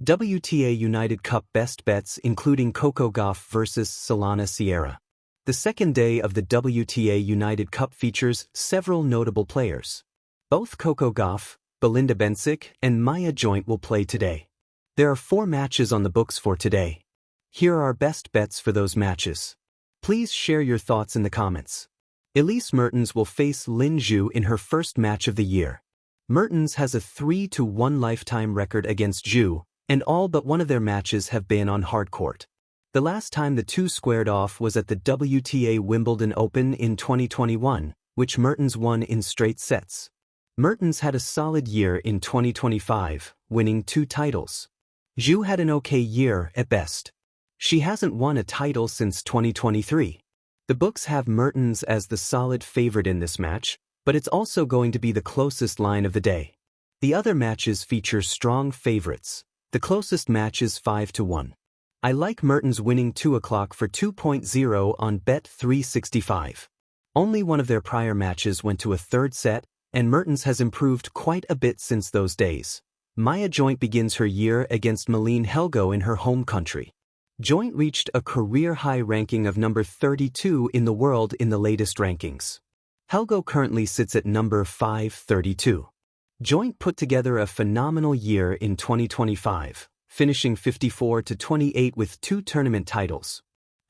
WTA United Cup best bets including Coco Gauff vs Solana Sierra. The second day of the WTA United Cup features several notable players. Both Coco Gauff, Belinda Bencic, and Maya Joint will play today. There are 4 matches on the books for today. Here are our best bets for those matches. Please share your thoughts in the comments. Elise Mertens will face Lin Zhu in her first match of the year. Mertens has a 3-1 lifetime record against Zhu, and all but one of their matches have been on hard court. The last time the two squared off was at the WTA Wimbledon Open in 2021, which Mertens won in straight sets. Mertens had a solid year in 2025, winning 2 titles. Zhu had an okay year at best. She hasn't won a title since 2023. The books have Mertens as the solid favorite in this match, but it's also going to be the closest line of the day. The other matches feature strong favorites. The closest match is 5-1. I like Mertens winning 2 o'clock for 2.0 on Bet365. Only one of their prior matches went to a third set, and Mertens has improved quite a bit since those days. Maya Joint begins her year against Malene Helgo in her home country. Joint reached a career-high ranking of number 32 in the world in the latest rankings. Helgo currently sits at number 532. Joint put together a phenomenal year in 2025, finishing 54-28 with 2 tournament titles.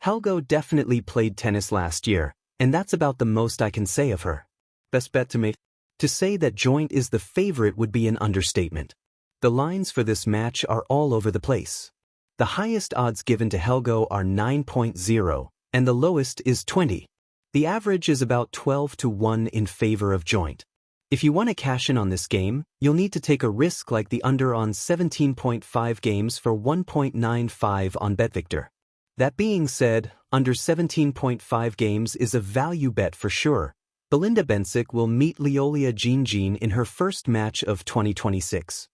Helgo definitely played tennis last year, and that's about the most I can say of her. Best bet to make? To say that Joint is the favorite would be an understatement. The lines for this match are all over the place. The highest odds given to Helgo are 9.0, and the lowest is 20. The average is about 12-1 in favor of Joint. If you want to cash in on this game, you'll need to take a risk like the under on 17.5 games for 1.95 on BetVictor. That being said, under 17.5 games is a value bet for sure. Belinda Bencic will meet Leolia Jean in her first match of 2026.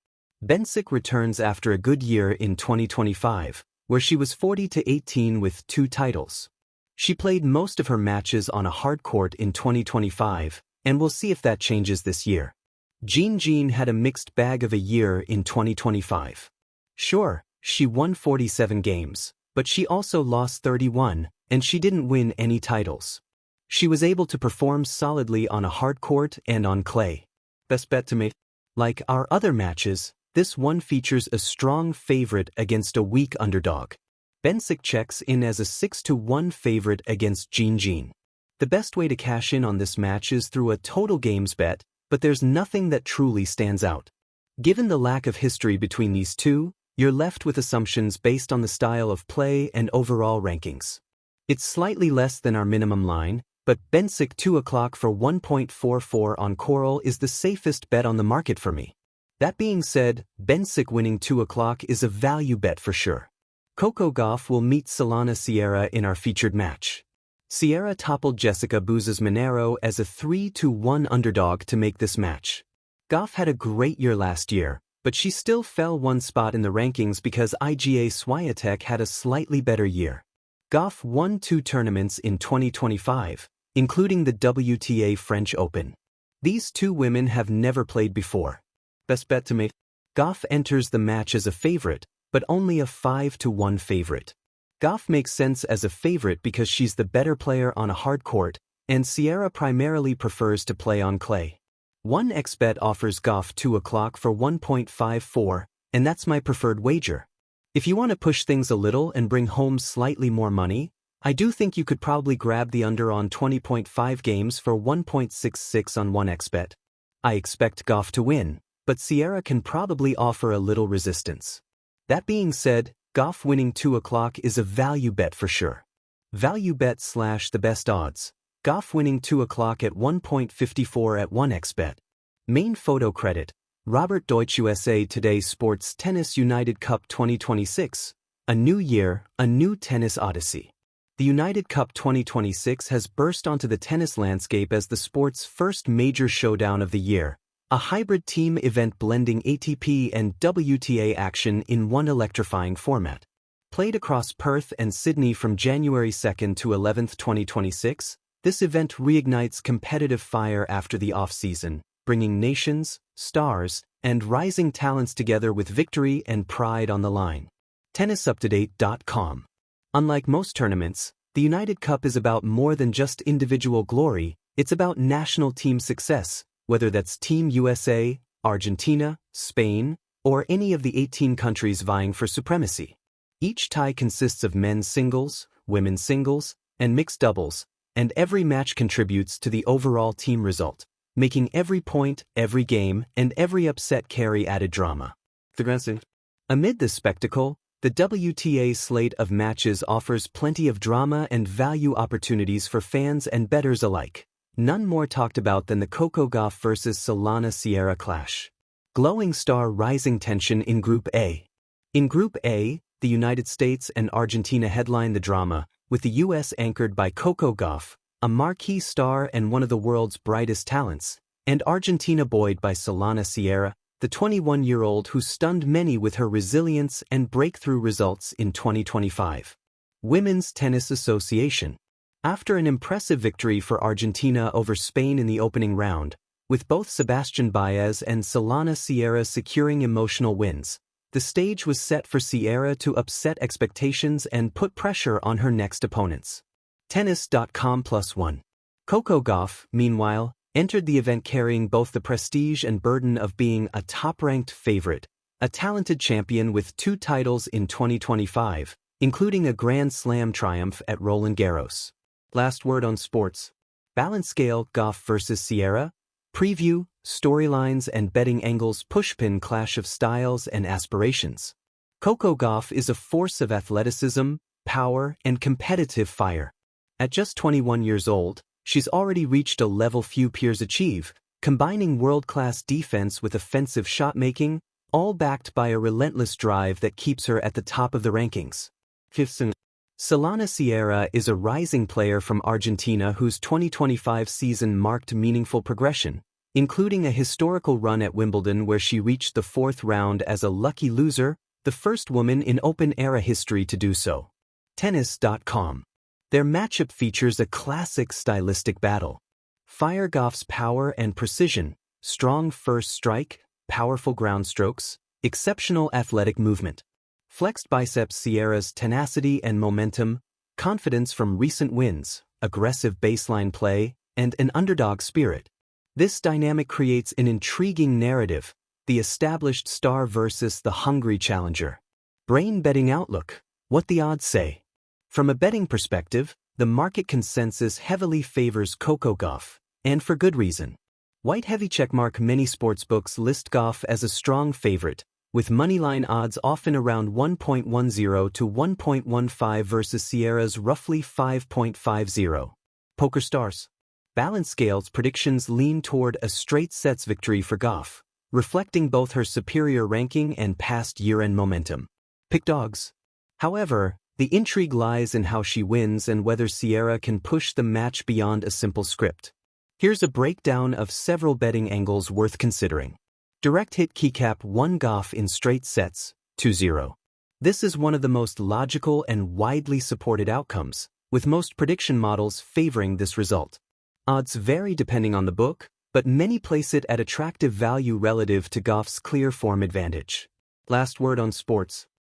Bencic returns after a good year in 2025, where she was 40-18 with 2 titles. She played most of her matches on a hard court in 2025, and we'll see if that changes this year. Jean had a mixed bag of a year in 2025. Sure, she won 47 games, but she also lost 31, and she didn't win any titles. She was able to perform solidly on a hard court and on clay. Best bet to make? Like our other matches, this one features a strong favorite against a weak underdog. Bencic checks in as a 6-1 favorite against Jean. The best way to cash in on this match is through a total games bet, but there's nothing that truly stands out. Given the lack of history between these two, you're left with assumptions based on the style of play and overall rankings. It's slightly less than our minimum line, but Bencic 2 o'clock for 1.44 on Coral is the safest bet on the market for me. That being said, Bencic winning 2 o'clock is a value bet for sure. Coco Gauff will meet Solana Sierra in our featured match. Sierra toppled Jessica Buses-Monero as a 3-1 underdog to make this match. Gauff had a great year last year, but she still fell 1 spot in the rankings because IGA Swiatek had a slightly better year. Gauff won 2 tournaments in 2025, including the WTA French Open. These 2 women have never played before. Best bet to make? Gauff enters the match as a favorite, but only a 5-1 favorite. Gauff makes sense as a favorite because she's the better player on a hard court, and Sierra primarily prefers to play on clay. 1xBet offers Gauff 2 o'clock for 1.54, and that's my preferred wager. If you want to push things a little and bring home slightly more money, I do think you could probably grab the under on 20.5 games for 1.66 on 1xBet. I expect Gauff to win, but Sierra can probably offer a little resistance. That being said, Gauff winning 2 o'clock is a value bet for sure. Value bet / the best odds. Gauff winning 2 o'clock at 1.54 at 1xBet. Main photo credit, Robert Deutsch USA Today Sports Tennis United Cup 2026. A new year, a new tennis odyssey. The United Cup 2026 has burst onto the tennis landscape as the sport's first major showdown of the year, a hybrid team event blending ATP and WTA action in one electrifying format. Played across Perth and Sydney from January 2 to 11, 2026, this event reignites competitive fire after the off-season, bringing nations, stars, and rising talents together with victory and pride on the line. TennisUpToDate.com. Unlike most tournaments, the United Cup is about more than just individual glory, it's about national team success, whether that's Team USA, Argentina, Spain, or any of the 18 countries vying for supremacy. Each tie consists of men's singles, women's singles, and mixed doubles, and every match contributes to the overall team result, making every point, every game, and every upset carry added drama. Amid this spectacle, the WTA slate of matches offers plenty of drama and value opportunities for fans and bettors alike. None more talked about than the Coco Gauff vs Solana Sierra clash. Glowing star rising tension in Group A. In Group A, the United States and Argentina headline the drama, with the U.S. anchored by Coco Gauff, a marquee star and one of the world's brightest talents, and Argentina buoyed by Solana Sierra, the 21-year-old who stunned many with her resilience and breakthrough results in 2025. Women's Tennis Association. After an impressive victory for Argentina over Spain in the opening round, with both Sebastián Baez and Solana Sierra securing emotional wins, the stage was set for Sierra to upset expectations and put pressure on her next opponents. Tennis.com+1. Coco Gauff, meanwhile, entered the event carrying both the prestige and burden of being a top-ranked favorite, a talented champion with 2 titles in 2025, including a Grand Slam triumph at Roland Garros. Last word on sports. Balance scale Gauff vs Sierra. Preview, storylines and betting angles. Pushpin clash of styles and aspirations. Coco Gauff is a force of athleticism, power, and competitive fire. At just 21 years old, she's already reached a level few peers achieve, combining world-class defense with offensive shot-making, all backed by a relentless drive that keeps her at the top of the rankings. Solana Sierra is a rising player from Argentina whose 2025 season marked meaningful progression, including a historical run at Wimbledon where she reached the 4th round as a lucky loser, the first woman in Open-era history to do so. Tennis.com. Their matchup features a classic stylistic battle. Fire Gauff's power and precision, strong first strike, powerful ground strokes, exceptional athletic movement. Flexed biceps Sierra's tenacity and momentum, confidence from recent wins, aggressive baseline play, and an underdog spirit. This dynamic creates an intriguing narrative, the established star versus the hungry challenger. Brain betting outlook. What the odds say. From a betting perspective, the market consensus heavily favors Coco Gauff, and for good reason. White heavy checkmark. Many sportsbooks list Gauff as a strong favorite, with moneyline odds often around 1.10 to 1.15 versus Sierra's roughly 5.50. PokerStars. Balance scales predictions lean toward a straight sets victory for Gauff, reflecting both her superior ranking and past year-end momentum. Pick dogs. However, the intrigue lies in how she wins and whether Sierra can push the match beyond a simple script. Here's a breakdown of several betting angles worth considering. Direct hit keycap 1 Gauff in straight sets, 2-0. This is one of the most logical and widely supported outcomes, with most prediction models favoring this result. Odds vary depending on the book, but many place it at attractive value relative to Gauff's clear form advantage. Last word on sports.